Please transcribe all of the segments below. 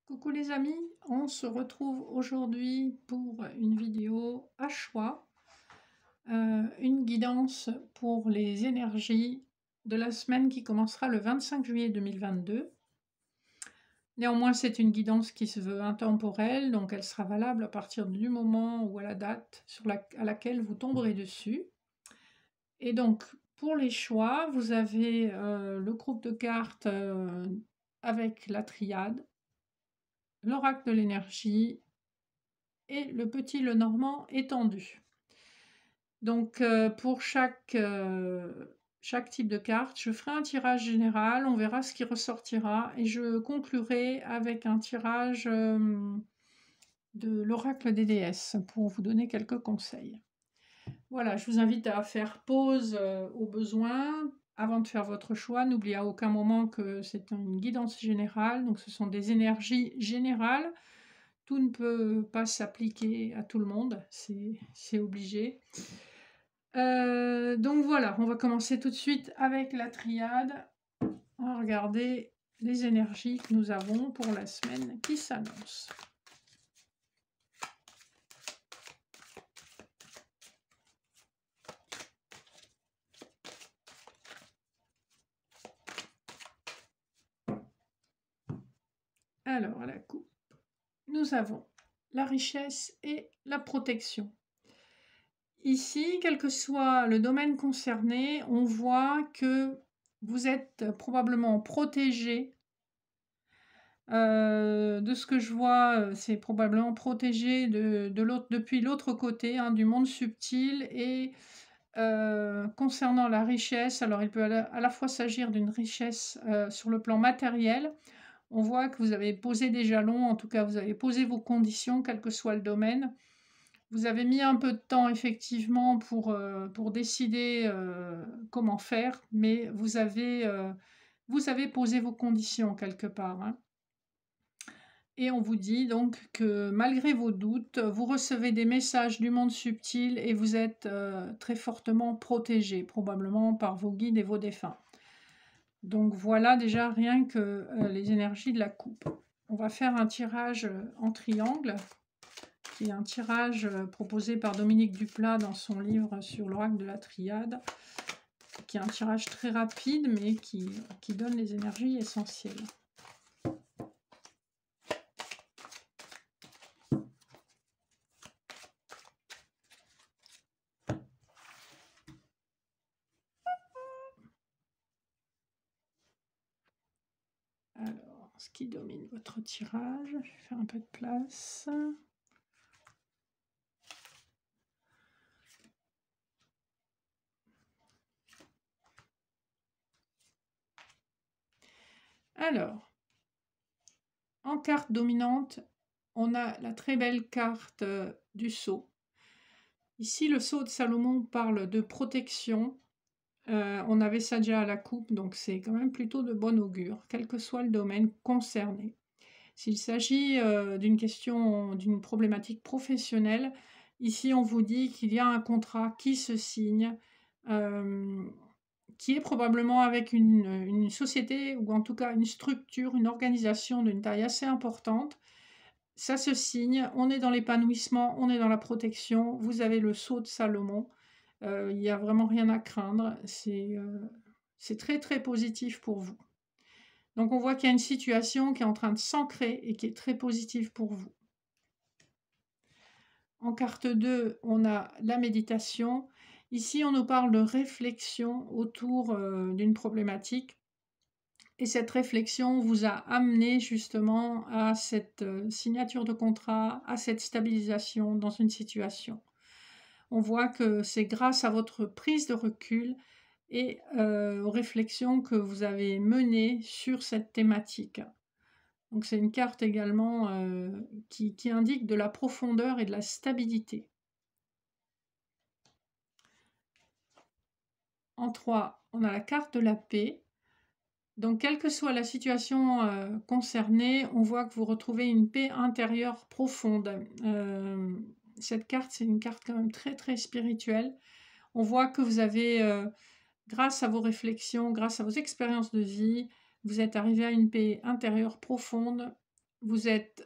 Coucou les amis, on se retrouve aujourd'hui pour une vidéo à choix, une guidance pour les énergies de la semaine qui commencera le 25 juillet 2022. Néanmoins, c'est une guidance qui se veut intemporelle, donc elle sera valable à partir du moment ou à la date à laquelle vous tomberez dessus. Et donc, pour les choix, vous avez le groupe de cartes avec la triade, l'oracle de l'énergie et le petit Lenormand étendu. Donc pour chaque type de carte, je ferai un tirage général, on verra ce qui ressortira et je conclurai avec un tirage de l'oracle des déesses pour vous donner quelques conseils. Voilà, je vous invite à faire pause au besoin avant de faire votre choix. N'oubliez à aucun moment que c'est une guidance générale, donc ce sont des énergies générales. Tout ne peut pas s'appliquer à tout le monde, c'est obligé. Donc voilà, on va commencer tout de suite avec la triade. On va regarder les énergies que nous avons pour la semaine qui s'annonce. Alors, à la coupe, nous avons la richesse et la protection. Ici, quel que soit le domaine concerné, on voit que vous êtes probablement protégé. De ce que je vois, c'est probablement protégé depuis l'autre côté, hein, du monde subtil. Et concernant la richesse, alors il peut à la fois s'agir d'une richesse sur le plan matériel. On voit que vous avez posé des jalons, en tout cas vous avez posé vos conditions, quel que soit le domaine. Vous avez mis un peu de temps effectivement pour décider comment faire, mais vous avez posé vos conditions quelque part, hein. Et on vous dit donc que malgré vos doutes, vous recevez des messages du monde subtil et vous êtes très fortement protégé, probablement par vos guides et vos défunts. Donc voilà déjà rien que les énergies de la coupe. On va faire un tirage en triangle, qui est un tirage proposé par Dominique Duplat dans son livre sur l'oracle de la triade, qui est un tirage très rapide mais qui donne les énergies essentielles. Alors, ce qui domine votre tirage, je vais faire un peu de place. Alors, en carte dominante, on a la très belle carte du sceau. Ici, le sceau de Salomon parle de protection. On avait ça déjà à la coupe, donc c'est quand même plutôt de bon augure, quel que soit le domaine concerné. S'il s'agit d'une question, d'une problématique professionnelle, ici on vous dit qu'il y a un contrat qui se signe, qui est probablement avec une société ou en tout cas une structure, une organisation d'une taille assez importante. Ça se signe, on est dans l'épanouissement, on est dans la protection, vous avez le sceau de Salomon, il n'y a vraiment rien à craindre, c'est très très positif pour vous. Donc on voit qu'il y a une situation qui est en train de s'ancrer et qui est très positive pour vous. En carte 2, on a la méditation. Ici, on nous parle de réflexion autour d'une problématique. Et cette réflexion vous a amené justement à cette signature de contrat, à cette stabilisation dans une situation. On voit que c'est grâce à votre prise de recul et aux réflexions que vous avez menées sur cette thématique. Donc c'est une carte également qui indique de la profondeur et de la stabilité. En 3, on a la carte de la paix. Donc quelle que soit la situation concernée, on voit que vous retrouvez une paix intérieure profonde. Cette carte, c'est une carte quand même très très spirituelle. On voit que vous avez, grâce à vos réflexions, grâce à vos expériences de vie, vous êtes arrivé à une paix intérieure profonde vous êtes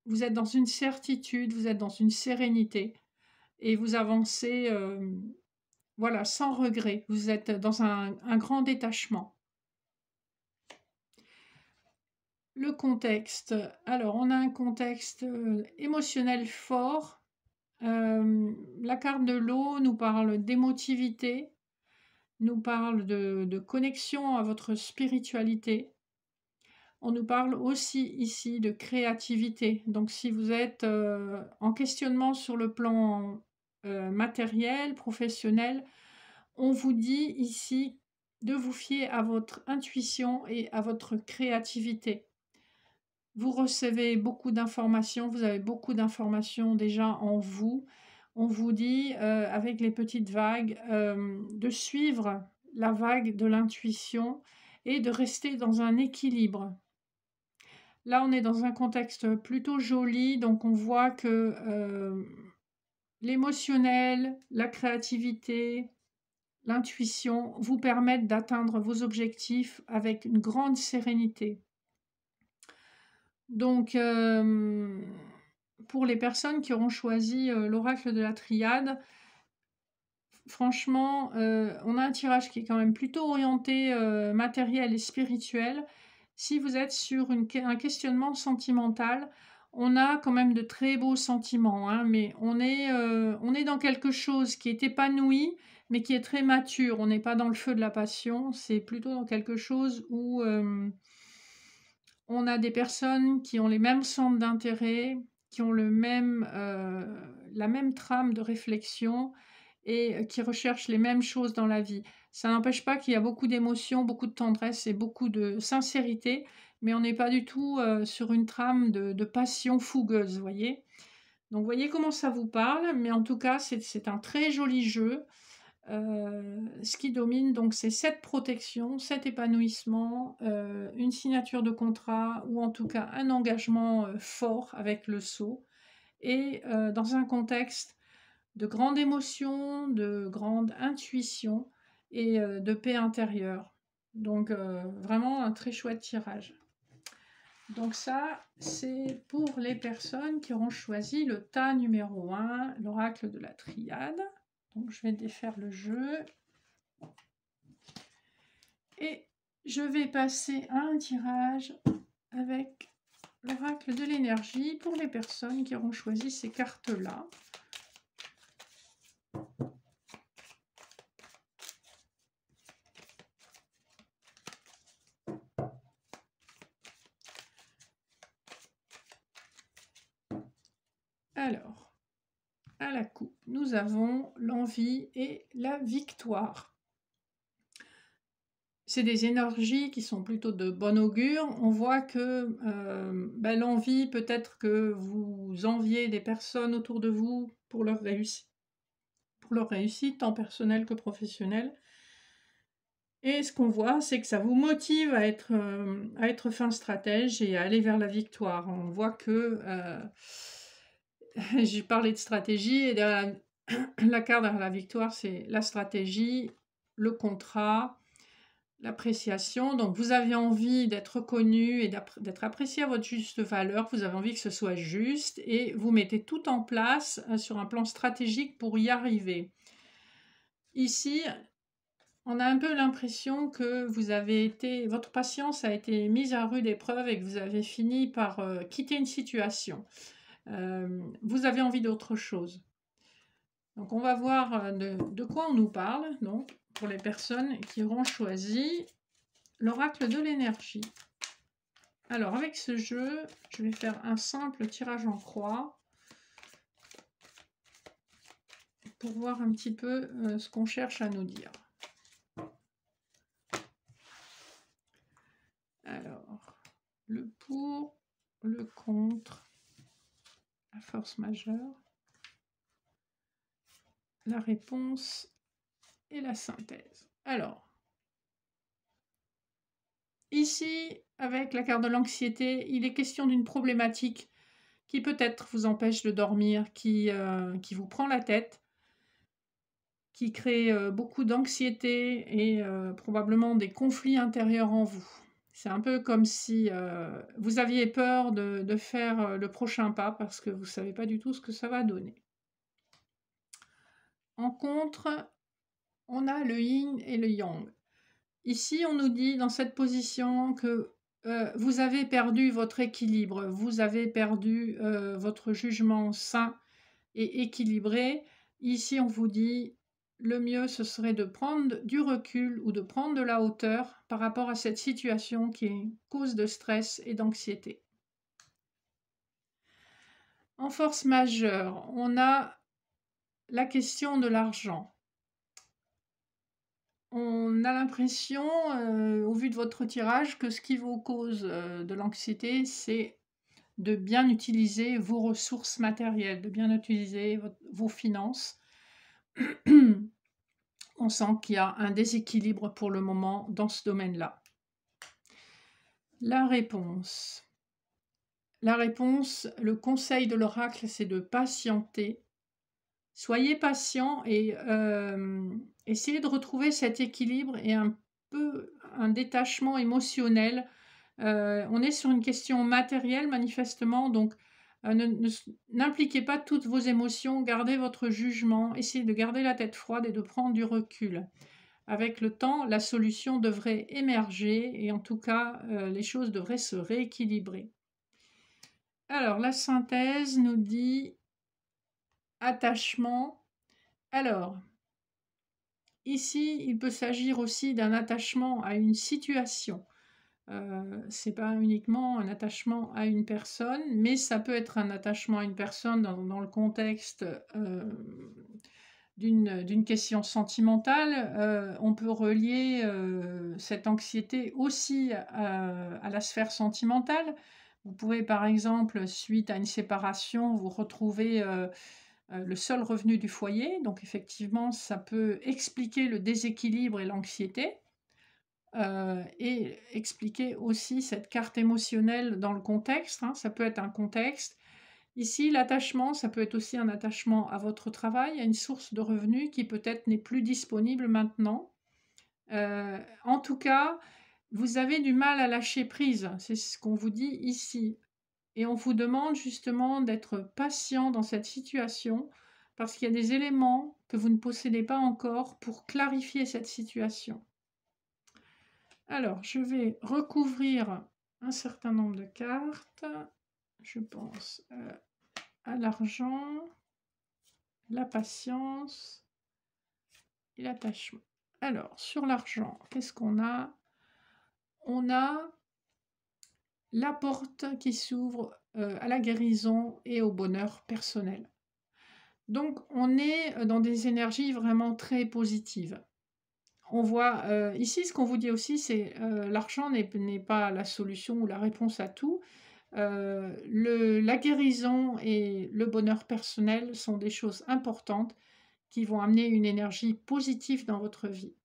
dans une certitude, vous êtes dans une sérénité et vous avancez, voilà, sans regret. Vous êtes dans un grand détachement. Le contexte, alors on a un contexte émotionnel fort. La carte de l'eau nous parle d'émotivité, nous parle de connexion à votre spiritualité. On nous parle aussi ici de créativité. Donc si vous êtes en questionnement sur le plan matériel, professionnel, on vous dit ici de vous fier à votre intuition et à votre créativité. Vous recevez beaucoup d'informations, vous avez beaucoup d'informations déjà en vous. On vous dit, avec les petites vagues, de suivre la vague de l'intuition et de rester dans un équilibre. Là, on est dans un contexte plutôt joli, donc on voit que l'émotionnel, la créativité, l'intuition vous permettent d'atteindre vos objectifs avec une grande sérénité. Donc, pour les personnes qui auront choisi l'oracle de la triade, franchement, on a un tirage qui est quand même plutôt orienté matériel et spirituel. Si vous êtes sur un questionnement sentimental, on a quand même de très beaux sentiments, hein, mais on est dans quelque chose qui est épanoui, mais qui est très mature. On n'est pas dans le feu de la passion, c'est plutôt dans quelque chose où on a des personnes qui ont les mêmes centres d'intérêt, qui ont la même trame de réflexion et qui recherchent les mêmes choses dans la vie. Ça n'empêche pas qu'il y a beaucoup d'émotions, beaucoup de tendresse et beaucoup de sincérité, mais on n'est pas du tout sur une trame de passion fougueuse, vous voyez. Donc, vous voyez comment ça vous parle, mais en tout cas, c'est un très joli jeu. Ce qui domine, donc, c'est cette protection, cet épanouissement, une signature de contrat ou en tout cas un engagement fort avec le sceau et dans un contexte de grande émotion, de grande intuition et de paix intérieure. Donc vraiment un très chouette tirage. Donc ça, c'est pour les personnes qui auront choisi le tas numéro 1, l'oracle de la triade. Donc je vais défaire le jeu. Et je vais passer à un tirage avec l'oracle de l'énergie pour les personnes qui auront choisi ces cartes-là. Alors, à la coupe, nous avons l'envie et la victoire. C'est des énergies qui sont plutôt de bon augure. On voit que l'envie, peut-être que vous enviez des personnes autour de vous pour leur réussite, tant personnelle que professionnelle. Et ce qu'on voit, c'est que ça vous motive à être fin stratège et à aller vers la victoire. On voit que j'ai parlé de stratégie et derrière la carte derrière la victoire, c'est la stratégie, le contrat, l'appréciation. Donc vous avez envie d'être reconnu et d'être apprécié à votre juste valeur, vous avez envie que ce soit juste et vous mettez tout en place sur un plan stratégique pour y arriver. Ici, on a un peu l'impression que votre patience a été mise à rude épreuve et que vous avez fini par quitter une situation. Vous avez envie d'autre chose. Donc on va voir de quoi on nous parle, donc, pour les personnes qui auront choisi l'oracle de l'énergie. Alors avec ce jeu, je vais faire un simple tirage en croix pour voir un petit peu ce qu'on cherche à nous dire. Alors, le pour, le contre, la force majeure, la réponse et la synthèse. Alors, ici, avec la carte de l'anxiété, il est question d'une problématique qui peut-être vous empêche de dormir, qui vous prend la tête, qui crée beaucoup d'anxiété et probablement des conflits intérieurs en vous. C'est un peu comme si vous aviez peur de faire le prochain pas parce que vous ne savez pas du tout ce que ça va donner. En contre, on a le yin et le yang. Ici, on nous dit dans cette position que vous avez perdu votre équilibre, vous avez perdu votre jugement sain et équilibré. Ici, on vous dit le mieux, ce serait de prendre du recul ou de prendre de la hauteur par rapport à cette situation qui est cause de stress et d'anxiété. En force majeure, on a la question de l'argent. On a l'impression, au vu de votre tirage, que ce qui vous cause de l'anxiété, c'est de bien utiliser vos ressources matérielles, de bien utiliser vos finances. On sent qu'il y a un déséquilibre pour le moment dans ce domaine-là. La réponse. La réponse, le conseil de l'oracle, c'est de patienter. Soyez patient et essayez de retrouver cet équilibre et un peu un détachement émotionnel. On est sur une question matérielle manifestement, donc n'impliquez pas toutes vos émotions, gardez votre jugement, essayez de garder la tête froide et de prendre du recul. Avec le temps, la solution devrait émerger et en tout cas, les choses devraient se rééquilibrer. Alors, la synthèse nous dit attachement. Alors, ici, il peut s'agir aussi d'un attachement à une situation. Ce n'est pas uniquement un attachement à une personne, mais ça peut être un attachement à une personne dans le contexte d'une question sentimentale. On peut relier cette anxiété aussi à la sphère sentimentale. Vous pouvez par exemple, suite à une séparation, vous retrouver le seul revenu du foyer. Donc effectivement, ça peut expliquer le déséquilibre et l'anxiété. Et expliquer aussi cette carte émotionnelle dans le contexte, hein. Ça peut être un contexte. Ici, l'attachement, ça peut être aussi un attachement à votre travail, à une source de revenus qui peut-être n'est plus disponible maintenant. En tout cas, vous avez du mal à lâcher prise, c'est ce qu'on vous dit ici. Et on vous demande justement d'être patient dans cette situation parce qu'il y a des éléments que vous ne possédez pas encore pour clarifier cette situation. Alors, je vais recouvrir un certain nombre de cartes. Je pense à l'argent, la patience et l'attachement. Alors, sur l'argent, qu'est-ce qu'on a? On a la porte qui s'ouvre à la guérison et au bonheur personnel. Donc, on est dans des énergies vraiment très positives. On voit ici, ce qu'on vous dit aussi, c'est l'argent n'est pas la solution ou la réponse à tout. La guérison et le bonheur personnel sont des choses importantes qui vont amener une énergie positive dans votre vie.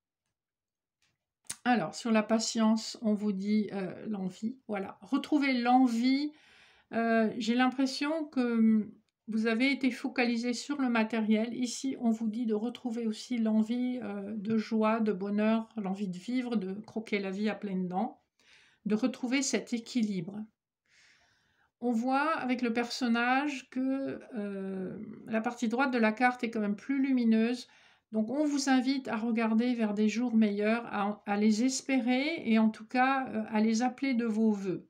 Alors, sur la patience, on vous dit l'envie. Voilà, retrouvez l'envie. J'ai l'impression que vous avez été focalisé sur le matériel. Ici, on vous dit de retrouver aussi l'envie de joie, de bonheur, l'envie de vivre, de croquer la vie à pleines dents, de retrouver cet équilibre. On voit avec le personnage que la partie droite de la carte est quand même plus lumineuse. Donc on vous invite à regarder vers des jours meilleurs, à les espérer et en tout cas à les appeler de vos vœux.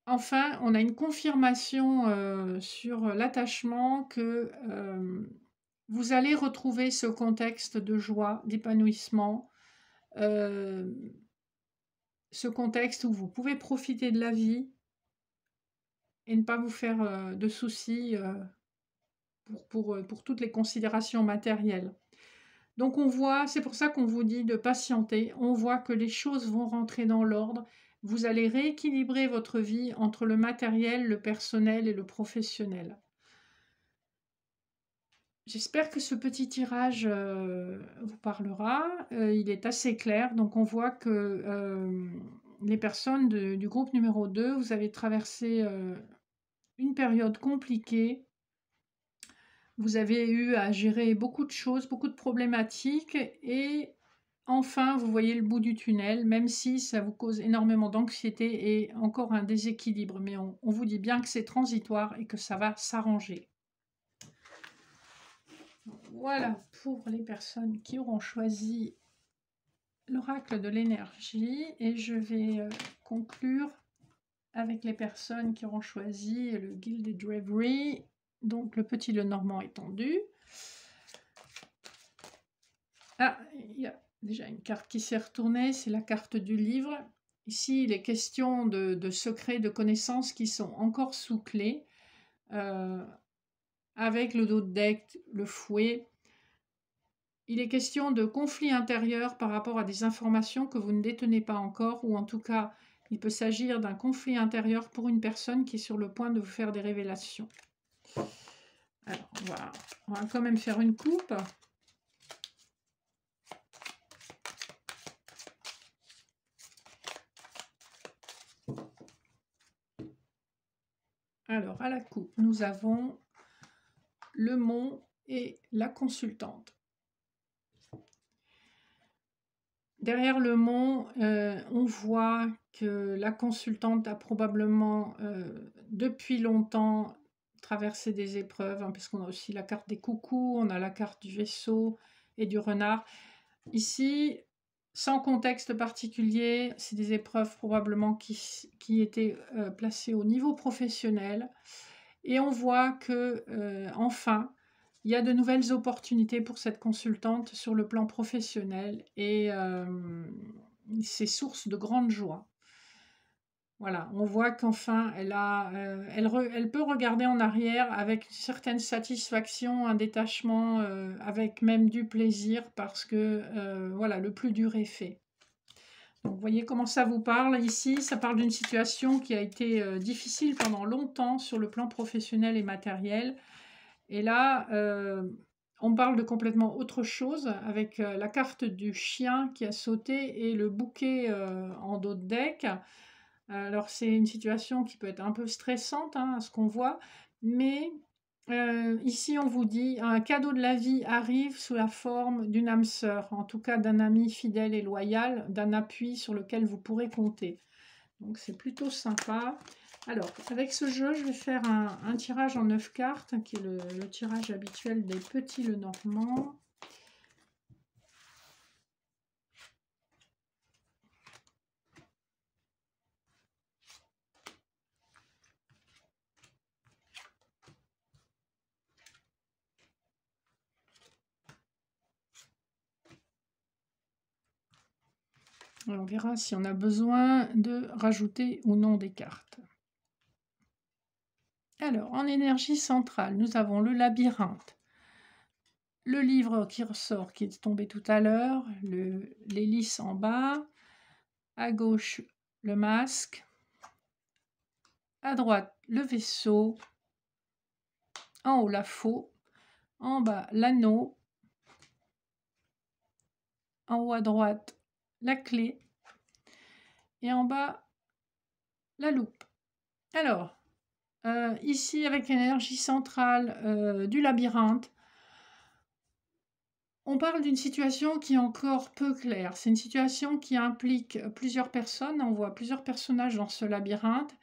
Enfin, on a une confirmation sur l'attachement que vous allez retrouver ce contexte de joie, d'épanouissement, ce contexte où vous pouvez profiter de la vie et ne pas vous faire de soucis pour toutes les considérations matérielles. Donc on voit, c'est pour ça qu'on vous dit de patienter, on voit que les choses vont rentrer dans l'ordre, vous allez rééquilibrer votre vie entre le matériel, le personnel et le professionnel. J'espère que ce petit tirage vous parlera. Il est assez clair, donc on voit que les personnes du groupe numéro 2, vous avez traversé une période compliquée. Vous avez eu à gérer beaucoup de choses, beaucoup de problématiques et enfin vous voyez le bout du tunnel, même si ça vous cause énormément d'anxiété et encore un déséquilibre. Mais on vous dit bien que c'est transitoire et que ça va s'arranger. Voilà pour les personnes qui auront choisi l'oracle de l'énergie. Et je vais conclure avec les personnes qui auront choisi le Gilded Reverie, donc le petit Lenormand étendu. Ah, il y a déjà une carte qui s'est retournée, c'est la carte du livre. Ici, il est question de secrets, de connaissances qui sont encore sous clé, avec le dos de deck, le fouet. Il est question de conflits intérieurs par rapport à des informations que vous ne détenez pas encore, ou en tout cas, il peut s'agir d'un conflit intérieur pour une personne qui est sur le point de vous faire des révélations. Alors, on va quand même faire une coupe. Alors, à la coupe, nous avons le mont et la consultante. Derrière le mont, on voit que la consultante a probablement, depuis longtemps, traversé des épreuves, hein, parce qu'on a aussi la carte des coucous, on a la carte du vaisseau et du renard. Ici, sans contexte particulier, c'est des épreuves probablement qui étaient placées au niveau professionnel. Et on voit que, enfin, il y a de nouvelles opportunités pour cette consultante sur le plan professionnel et c'est source de grande joie. Voilà, on voit qu'enfin, elle peut regarder en arrière avec une certaine satisfaction, un détachement, avec même du plaisir parce que voilà, le plus dur est fait. Donc, vous voyez comment ça vous parle ici, ça parle d'une situation qui a été difficile pendant longtemps sur le plan professionnel et matériel. Et là, on parle de complètement autre chose avec la carte du chien qui a sauté et le bouquet en dos de deck. Alors, c'est une situation qui peut être un peu stressante, hein, à ce qu'on voit, mais ici, on vous dit un cadeau de la vie arrive sous la forme d'une âme sœur, en tout cas d'un ami fidèle et loyal, d'un appui sur lequel vous pourrez compter. Donc, c'est plutôt sympa. Alors, avec ce jeu, je vais faire un tirage en 9 cartes, qui est le tirage habituel des petits Lenormand. On verra si on a besoin de rajouter ou non des cartes. Alors, en énergie centrale, nous avons le labyrinthe. Le livre qui ressort, qui est tombé tout à l'heure, l'hélice en bas. À gauche, le masque. À droite, le vaisseau. En haut, la faux. En bas, l'anneau. En haut à droite, la clé. Et en bas, la loupe. Alors, ici, avec l'énergie centrale du labyrinthe, on parle d'une situation qui est encore peu claire. C'est une situation qui implique plusieurs personnes. On voit plusieurs personnages dans ce labyrinthe.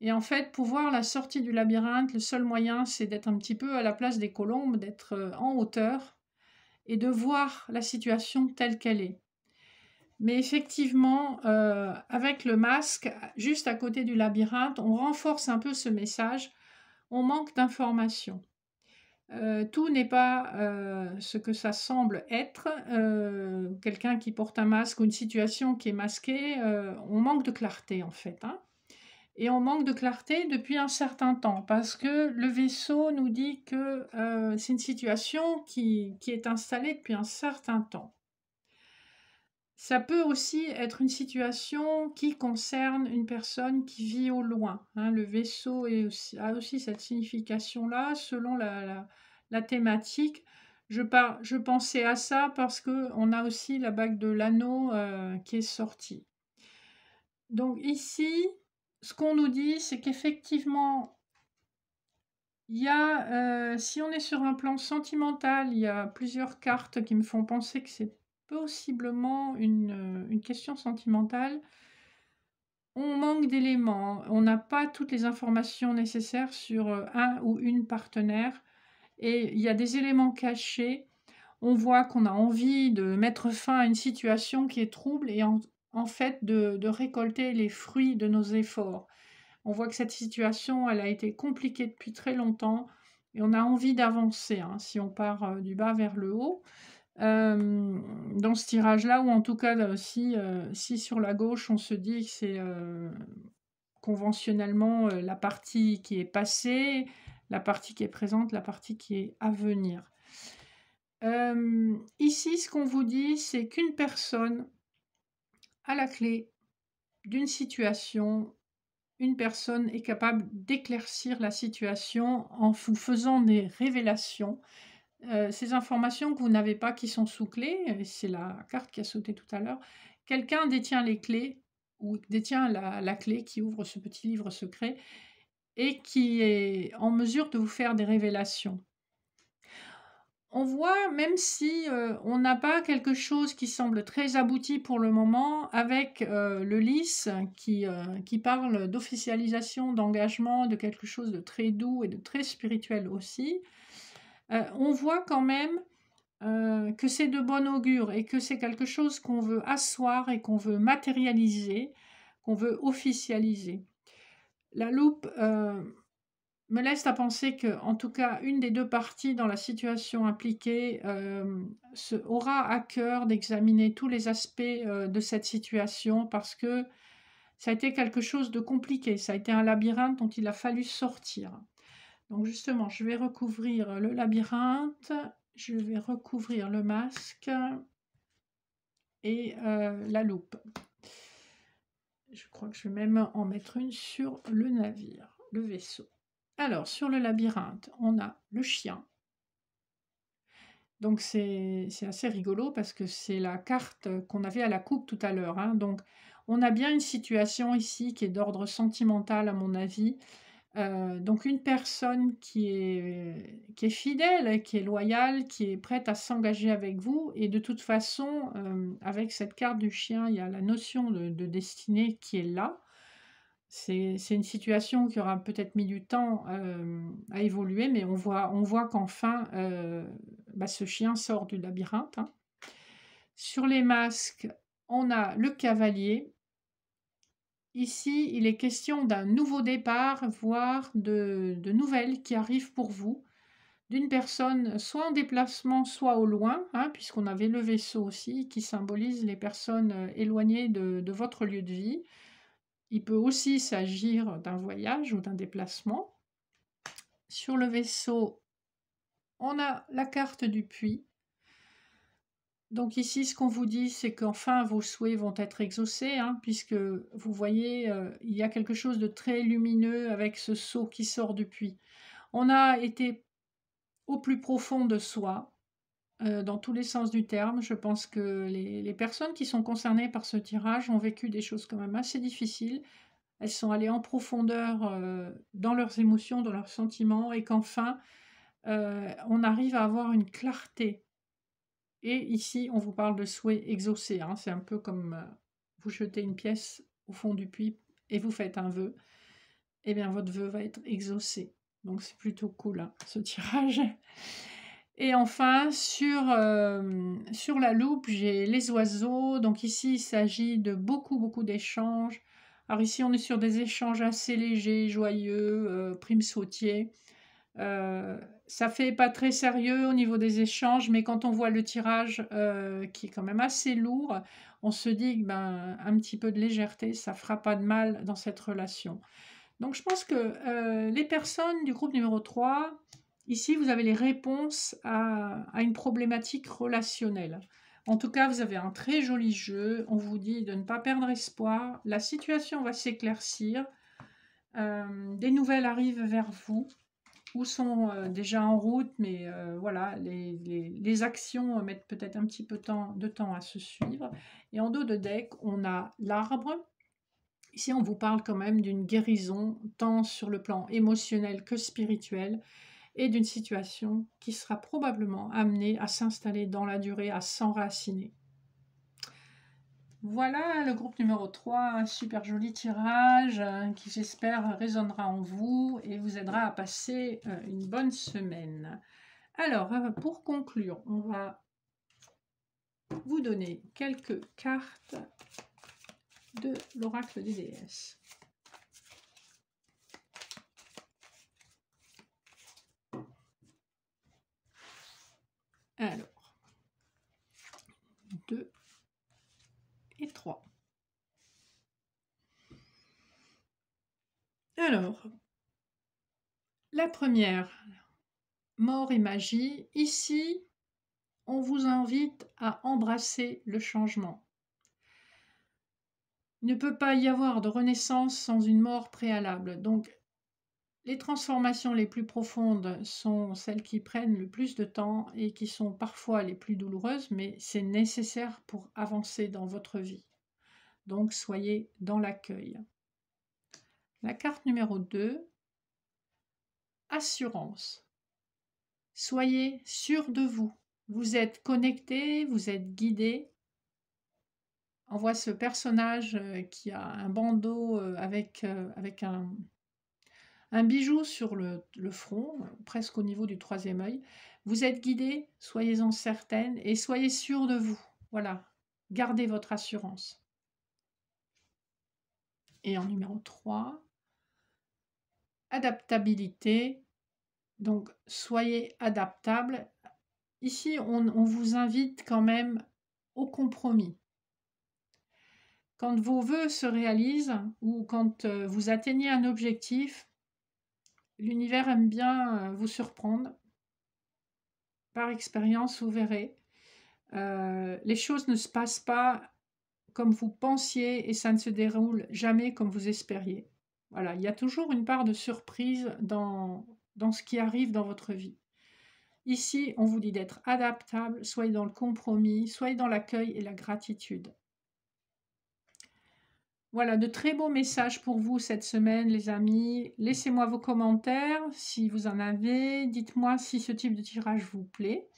Et en fait, pour voir la sortie du labyrinthe, le seul moyen, c'est d'être un petit peu à la place des colombes, d'être en hauteur et de voir la situation telle qu'elle est. Mais effectivement, avec le masque, juste à côté du labyrinthe, on renforce un peu ce message. On manque d'informations. Tout n'est pas ce que ça semble être. Quelqu'un qui porte un masque ou une situation qui est masquée, on manque de clarté en fait, hein. Et on manque de clarté depuis un certain temps parce que le vaisseau nous dit que c'est une situation qui est installée depuis un certain temps. Ça peut aussi être une situation qui concerne une personne qui vit au loin, hein. Le vaisseau a aussi cette signification-là selon la thématique. Je pensais à ça parce qu'on a aussi la bague de l'anneau qui est sortie. Donc ici, ce qu'on nous dit, c'est qu'effectivement, il y a, si on est sur un plan sentimental, il y a plusieurs cartes qui me font penser que c'est possiblement une question sentimentale. On manque d'éléments, on n'a pas toutes les informations nécessaires sur, un ou une partenaire et il y a des éléments cachés. On voit qu'on a envie de mettre fin à une situation qui est trouble et en fait de récolter les fruits de nos efforts. On voit que cette situation, elle a été compliquée depuis très longtemps et on a envie d'avancer, hein, si on part, du bas vers le haut. Dans ce tirage-là ou en tout cas, si sur la gauche, on se dit que c'est, conventionnellement, la partie qui est passée, la partie qui est présente, la partie qui est à venir. Ici, ce qu'on vous dit, c'est qu'une personne a la clé d'une situation. Une personne est capable d'éclaircir la situation en vous faisant des révélations. Ces informations que vous n'avez pas, qui sont sous clé, c'est la carte qui a sauté tout à l'heure. Quelqu'un détient les clés ou détient la clé qui ouvre ce petit livre secret et qui est en mesure de vous faire des révélations. On voit, même si on n'a pas quelque chose qui semble très abouti pour le moment, avec le lys qui parle d'officialisation, d'engagement, de quelque chose de très doux et de très spirituel aussi, on voit quand même que c'est de bon augure et que c'est quelque chose qu'on veut asseoir et qu'on veut matérialiser, qu'on veut officialiser. La loupe me laisse à penser que, en tout cas, une des deux parties dans la situation impliquée aura à cœur d'examiner tous les aspects de cette situation parce que ça a été quelque chose de compliqué, ça a été un labyrinthe dont il a fallu sortir. Donc justement, je vais recouvrir le labyrinthe, je vais recouvrir le masque et la loupe. Je crois que je vais même en mettre une sur le navire, le vaisseau. Alors, sur le labyrinthe, on a le chien. Donc, c'est assez rigolo parce que c'est la carte qu'on avait à la coupe tout à l'heure, hein. Donc, on a bien une situation ici qui est d'ordre sentimental, à mon avis. Donc, une personne qui est fidèle, qui est loyale, qui est prête à s'engager avec vous. Et de toute façon, avec cette carte du chien, il y a la notion de destinée qui est là. C'est une situation qui aura peut-être mis du temps à évoluer, mais on voit qu'enfin, ce chien sort du labyrinthe, hein. Sur les masques, on a le cavalier. Ici, il est question d'un nouveau départ, voire de nouvelles qui arrivent pour vous, d'une personne soit en déplacement, soit au loin, hein, puisqu'on avait le vaisseau aussi, qui symbolise les personnes éloignées de votre lieu de vie. Il peut aussi s'agir d'un voyage ou d'un déplacement. Sur le vaisseau, on a la carte du puits. Donc ici, ce qu'on vous dit, c'est qu'enfin vos souhaits vont être exaucés, hein, puisque vous voyez, il y a quelque chose de très lumineux avec ce seau qui sort du puits. On a été au plus profond de soi, dans tous les sens du terme. Je pense que les personnes qui sont concernées par ce tirage ont vécu des choses quand même assez difficiles. Elles sont allées en profondeur dans leurs émotions, dans leurs sentiments, et qu'enfin, on arrive à avoir une clarté. Et ici, on vous parle de souhaits exaucés, hein. C'est un peu comme vous jetez une pièce au fond du puits et vous faites un vœu. Eh bien, votre vœu va être exaucé. Donc, c'est plutôt cool, hein, ce tirage. Et enfin, sur la loupe, j'ai les oiseaux. Donc ici, il s'agit de beaucoup d'échanges. Alors ici, on est sur des échanges assez légers, joyeux, prime sautier. Ça fait pas très sérieux au niveau des échanges, mais quand on voit le tirage qui est quand même assez lourd, on se dit que un petit peu de légèreté, ça fera pas de mal dans cette relation. Donc je pense que les personnes du groupe numéro 3, ici vous avez les réponses à une problématique relationnelle. En tout cas, vous avez un très joli jeu. On vous dit de ne pas perdre espoir. La situation va s'éclaircir. Des nouvelles arrivent vers vous ou sont déjà en route, mais voilà, les actions mettent peut-être un petit peu de temps à se suivre. Et en dos de deck, on a l'arbre. Ici, on vous parle quand même d'une guérison, tant sur le plan émotionnel que spirituel, et d'une situation qui sera probablement amenée à s'installer dans la durée, à s'enraciner. Voilà le groupe numéro 3, un super joli tirage qui j'espère résonnera en vous et vous aidera à passer une bonne semaine. Alors, pour conclure, on va vous donner quelques cartes de l'oracle des déesses. Alors, 2 et 3. Alors, la première, mort et magie. Ici, on vous invite à embrasser le changement. Il ne peut pas y avoir de renaissance sans une mort préalable. Donc, les transformations les plus profondes sont celles qui prennent le plus de temps et qui sont parfois les plus douloureuses, mais c'est nécessaire pour avancer dans votre vie. Donc, soyez dans l'accueil. La carte numéro 2, assurance. Soyez sûr de vous. Vous êtes connecté, vous êtes guidé. On voit ce personnage qui a un bandeau avec un bijou sur le front, presque au niveau du troisième œil. Vous êtes guidé, soyez-en certaine et soyez sûr de vous. Voilà, gardez votre assurance. Et en numéro 3, adaptabilité. Donc, soyez adaptable. Ici, on vous invite quand même au compromis. Quand vos vœux se réalisent ou quand vous atteignez un objectif, l'univers aime bien vous surprendre. Par expérience, vous verrez. Les choses ne se passent pas comme vous pensiez et ça ne se déroule jamais comme vous espériez. Voilà, il y a toujours une part de surprise dans ce qui arrive dans votre vie. Ici, on vous dit d'être adaptable, soyez dans le compromis, soyez dans l'accueil et la gratitude. Voilà, de très beaux messages pour vous cette semaine, les amis. Laissez-moi vos commentaires si vous en avez. Dites-moi si ce type de tirage vous plaît.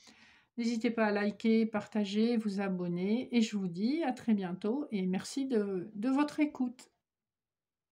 N'hésitez pas à liker, partager, vous abonner. Et je vous dis à très bientôt et merci de votre écoute.